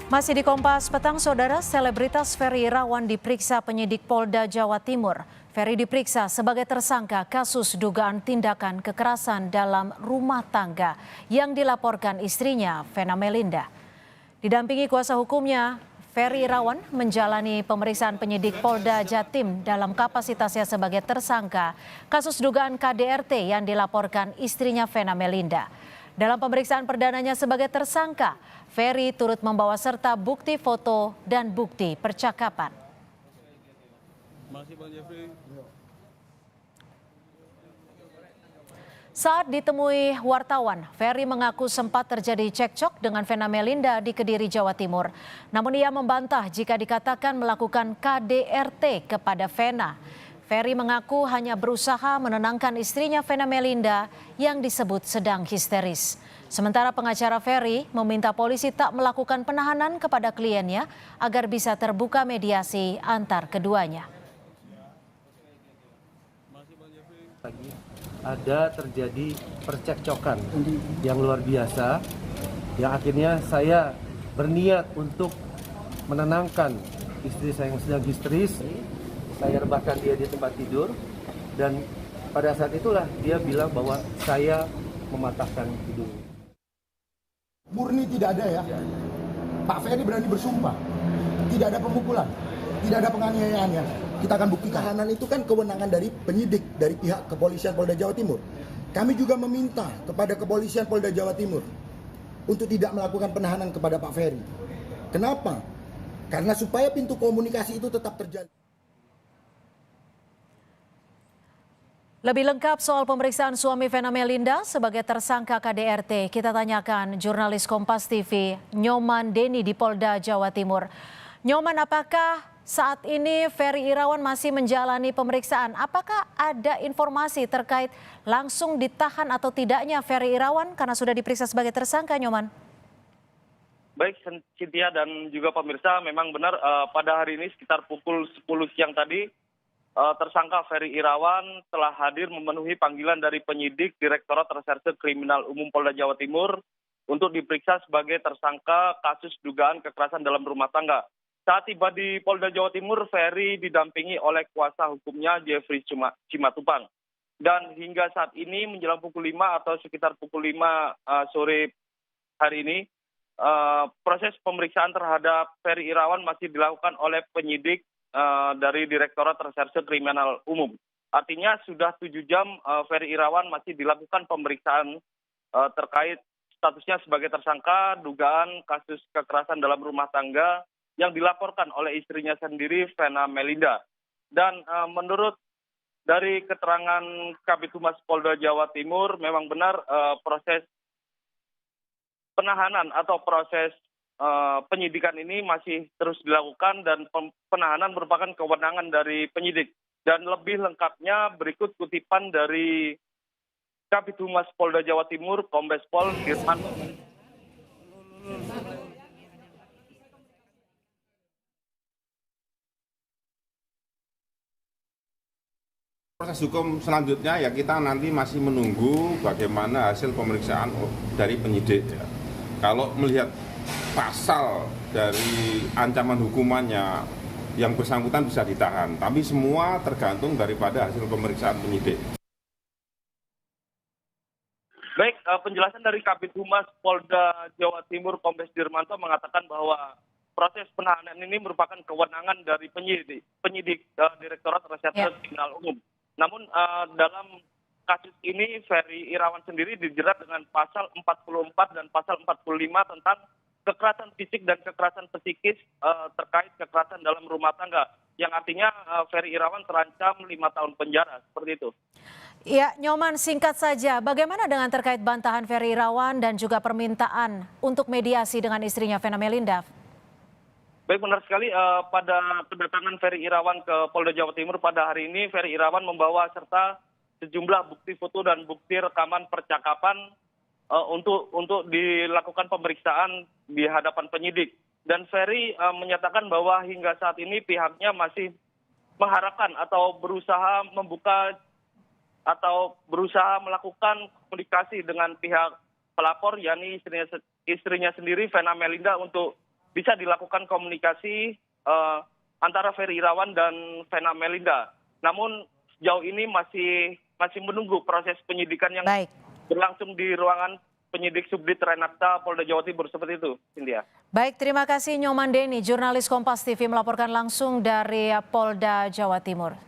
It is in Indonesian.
Masih di Kompas Petang, Saudara, selebritas Ferry Irawan diperiksa penyidik Polda Jawa Timur. Ferry diperiksa sebagai tersangka kasus dugaan tindakan kekerasan dalam rumah tangga yang dilaporkan istrinya, Vena Melinda. Didampingi kuasa hukumnya, Ferry Irawan menjalani pemeriksaan penyidik Polda Jatim dalam kapasitasnya sebagai tersangka kasus dugaan KDRT yang dilaporkan istrinya, Vena Melinda. Dalam pemeriksaan perdananya sebagai tersangka, Ferry turut membawa serta bukti foto dan bukti percakapan. Saat ditemui wartawan, Ferry mengaku sempat terjadi cekcok dengan Vena Melinda di Kediri, Jawa Timur. Namun ia membantah jika dikatakan melakukan KDRT kepada Vena. Ferry mengaku hanya berusaha menenangkan istrinya, Vena Melinda, yang disebut sedang histeris. Sementara pengacara Ferry meminta polisi tak melakukan penahanan kepada kliennya agar bisa terbuka mediasi antar keduanya. Ada terjadi percekcokan yang luar biasa, yang akhirnya saya berniat untuk menenangkan istri saya yang sedang histeris. Saya rebahkan dia di tempat tidur, dan pada saat itulah dia bilang bahwa saya mematahkan hidungnya. Murni tidak ada ya. Pak Ferry berani bersumpah. Tidak ada pemukulan, tidak ada penganiayaan ya. Kita akan buktikan. Tahanan itu kan kewenangan dari penyidik, dari pihak kepolisian Polda Jawa Timur. Kami juga meminta kepada kepolisian Polda Jawa Timur untuk tidak melakukan penahanan kepada Pak Ferry. Kenapa? Karena supaya pintu komunikasi itu tetap terjalin. Lebih lengkap soal pemeriksaan suami Vena Melinda sebagai tersangka KDRT, kita tanyakan jurnalis Kompas TV Nyoman Deni di Polda Jawa Timur. Nyoman, apakah saat ini Ferry Irawan masih menjalani pemeriksaan? Apakah ada informasi terkait langsung ditahan atau tidaknya Ferry Irawan karena sudah diperiksa sebagai tersangka, Nyoman? Baik, Cynthia dan juga pemirsa, memang benar pada hari ini sekitar pukul 10 siang tadi, tersangka Ferry Irawan telah hadir memenuhi panggilan dari penyidik Direktorat Reserse Kriminal Umum Polda Jawa Timur untuk diperiksa sebagai tersangka kasus dugaan kekerasan dalam rumah tangga. Saat tiba di Polda Jawa Timur, Ferry didampingi oleh kuasa hukumnya Jeffrey Cimatupang. Dan hingga saat ini menjelang pukul 5 atau sekitar pukul 5 sore hari ini, proses pemeriksaan terhadap Ferry Irawan masih dilakukan oleh penyidik dari Direktorat Reserse Kriminal Umum. Artinya sudah 7 jam Ferry Irawan masih dilakukan pemeriksaan terkait statusnya sebagai tersangka dugaan kasus kekerasan dalam rumah tangga yang dilaporkan oleh istrinya sendiri, Vena Melinda. Dan menurut dari keterangan Kabid Humas Polda Jawa Timur, memang benar proses penahanan atau proses penyidikan ini masih terus dilakukan dan penahanan merupakan kewenangan dari penyidik. Dan lebih lengkapnya berikut kutipan dari Kabid Humas Polda Jawa Timur, Kombes Pol Dirman. Proses hukum selanjutnya ya kita nanti masih menunggu bagaimana hasil pemeriksaan dari penyidik. Kalau melihat pasal dari ancaman hukumannya yang bersangkutan bisa ditahan, tapi semua tergantung daripada hasil pemeriksaan penyidik. Baik, penjelasan dari Kabid Humas Polda Jawa Timur Kombes Dirmanto mengatakan bahwa proses penahanan ini merupakan kewenangan dari penyidik Direktorat Reserse Kriminal Umum. Namun dalam kasus ini Ferry Irawan sendiri dijerat dengan pasal 44 dan pasal 45 tentang kekerasan fisik dan kekerasan psikis terkait kekerasan dalam rumah tangga, yang artinya Ferry Irawan terancam 5 tahun penjara, seperti itu. Ya, Nyoman, singkat saja, bagaimana dengan terkait bantahan Ferry Irawan dan juga permintaan untuk mediasi dengan istrinya, Vena Melinda? Baik, benar sekali. Pada kedatangan Ferry Irawan ke Polda Jawa Timur pada hari ini, Ferry Irawan membawa serta sejumlah bukti foto dan bukti rekaman percakapan untuk dilakukan pemeriksaan di hadapan penyidik. Dan Ferry menyatakan bahwa hingga saat ini pihaknya masih mengharapkan atau berusaha membuka atau berusaha melakukan komunikasi dengan pihak pelapor, yakni istrinya sendiri, Vena Melinda, untuk bisa dilakukan komunikasi antara Ferry Irawan dan Vena Melinda. Namun sejauh ini masih menunggu proses penyidikan yang Baik. berlangsung di ruangan penyidik Subdit Renakta Polda Jawa Timur, seperti itu, Cynthia. Baik, terima kasih Nyoman Deni, jurnalis Kompas TV melaporkan langsung dari Polda Jawa Timur.